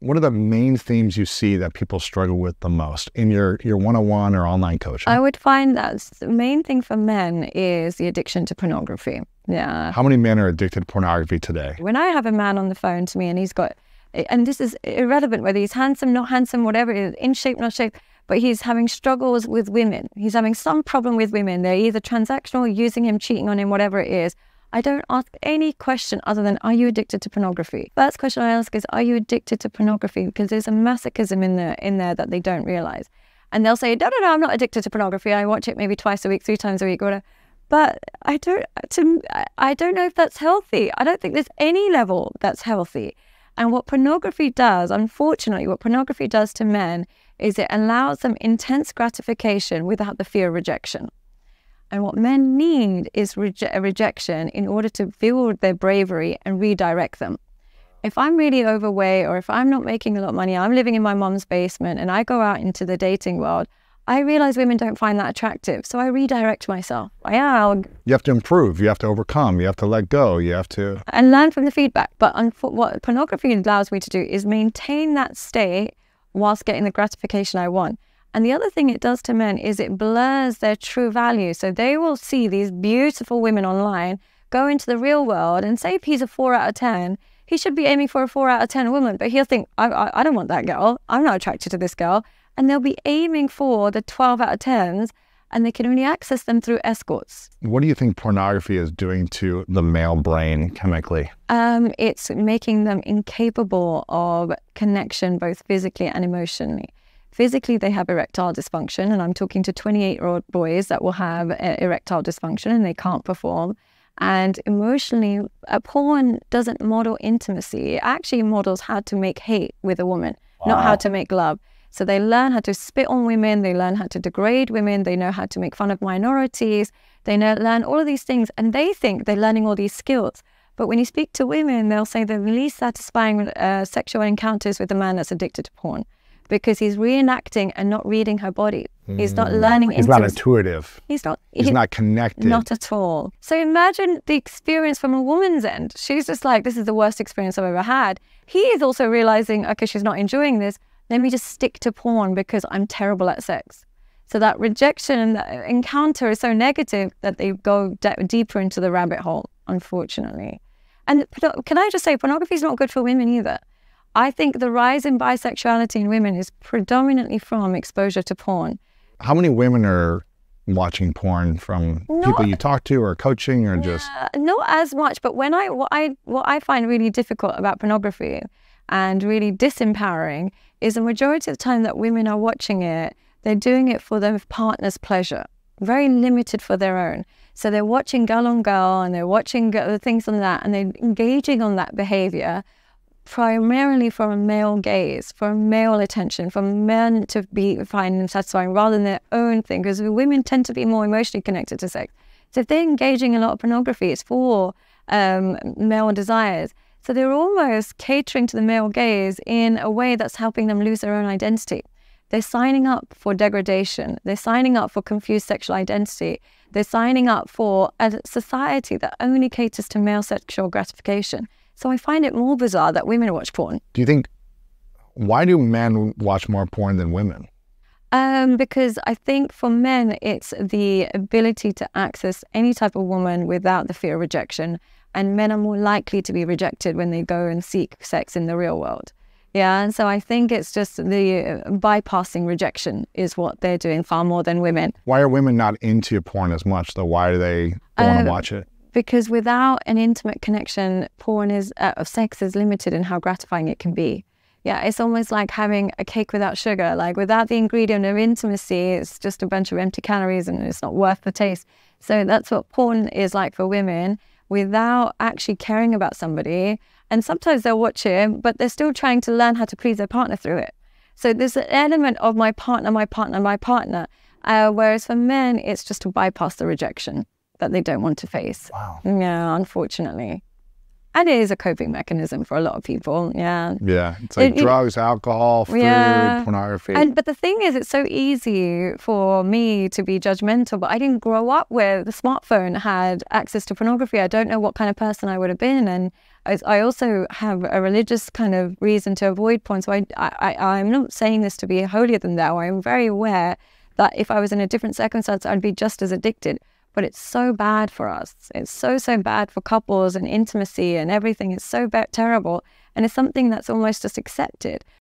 what are the main themes you see that people struggle with the most in your one-on-one or online coaching? I would find that the main thing for men is the addiction to pornography. Yeah. How many men are addicted to pornography today? When I have a man on the phone to me and he's got, and this is irrelevant whether he's handsome, not handsome, whatever it is, in shape, not shape, but he's having struggles with women. He's having some problem with women. They're either transactional, using him, cheating on him, whatever it is. I don't ask any question other than, are you addicted to pornography? First question I ask is, are you addicted to pornography? Because there's a masochism in there that they don't realize. And they'll say, no, I'm not addicted to pornography. I watch it maybe twice a week, 3 times a week, whatever. But I don't know if that's healthy. I don't think there's any level that's healthy. And what pornography does, unfortunately, what pornography does to men is it allows them intense gratification without the fear of rejection. And what men need is rejection in order to build their bravery and redirect them. If I'm really overweight, or if I'm not making a lot of money, I'm living in my mom's basement and I go out into the dating world, I realize women don't find that attractive. So I redirect myself. You have to improve. You have to overcome. You have to let go. You have to... And learn from the feedback. But what pornography allows me to do is maintain that state whilst getting the gratification I want. And the other thing it does to men is it blurs their true value. So they will see these beautiful women online, go into the real world, and say if he's a 4 out of 10, he should be aiming for a 4 out of 10 woman. But he'll think, I don't want that girl. I'm not attracted to this girl. And they'll be aiming for the 12 out of 10s, and they can only access them through escorts. What do you think pornography is doing to the male brain chemically? It's making them incapable of connection, both physically and emotionally. Physically, they have erectile dysfunction, and I'm talking to 28-year-old boys that will have erectile dysfunction and they can't perform. And emotionally, porn doesn't model intimacy. It actually models how to make hate with a woman, not how to make love. So they learn how to spit on women, they learn how to degrade women, they know how to make fun of minorities, they learn all of these things, and they think they're learning all these skills. But when you speak to women, they'll say the least satisfying sexual encounters with a man that's addicted to porn, because he's reenacting and not reading her body. He's not learning. He's not intuitive. He's not connected. Not at all. So imagine the experience from a woman's end. She's just like, this is the worst experience I've ever had. He is also realizing, okay, she's not enjoying this. Let me just stick to porn because I'm terrible at sex. So that rejection, that encounter is so negative that they go deeper into the rabbit hole, unfortunately. And can I just say, pornography is not good for women either. I think the rise in bisexuality in women is predominantly from exposure to porn. How many women are watching porn from people you talk to, or coaching, or just? Not as much, but what I find really difficult about pornography and really disempowering is the majority of the time that women are watching it, they're doing it for their partner's pleasure, very limited for their own. So they're watching girl on girl, and they're watching things on that, and they're engaging on that behavior primarily from a male gaze, for male attention, for men to find them satisfying rather than their own thing, because women tend to be more emotionally connected to sex. So if they're engaging in a lot of pornography, it's for male desires. So they're almost catering to the male gaze in a way that's helping them lose their own identity. They're signing up for degradation. They're signing up for confused sexual identity. They're signing up for a society that only caters to male sexual gratification. So I find it more bizarre that women watch porn. Do you think, why do men watch more porn than women? Because I think for men, it's the ability to access any type of woman without the fear of rejection. And men are more likely to be rejected when they go and seek sex in the real world. Yeah, and so I think it's just the bypassing rejection is what they're doing far more than women. Why are women not into porn as much, though? Why do they want to watch it? Because without an intimate connection, porn of sex is limited in how gratifying it can be. Yeah, it's almost like having a cake without sugar. Like without the ingredient of intimacy, it's just a bunch of empty calories and it's not worth the taste. So that's what porn is like for women, without actually caring about somebody. And sometimes they'll watch it, but they're still trying to learn how to please their partner through it. So there's an element of my partner, my partner, my partner. Whereas for men, it's just to bypass the rejection that they don't want to face. Wow. Yeah, unfortunately. And it is a coping mechanism for a lot of people. Yeah. Yeah. It's like drugs, alcohol, food, pornography. But the thing is, it's so easy for me to be judgmental, but I didn't grow up where the smartphone had access to pornography. I don't know what kind of person I would have been. And I also have a religious kind of reason to avoid porn. So I'm not saying this to be holier than thou. I'm very aware that if I was in a different circumstance, I'd be just as addicted. But it's so bad for us. It's so bad for couples and intimacy and everything. It's so terrible. And it's something that's almost just accepted.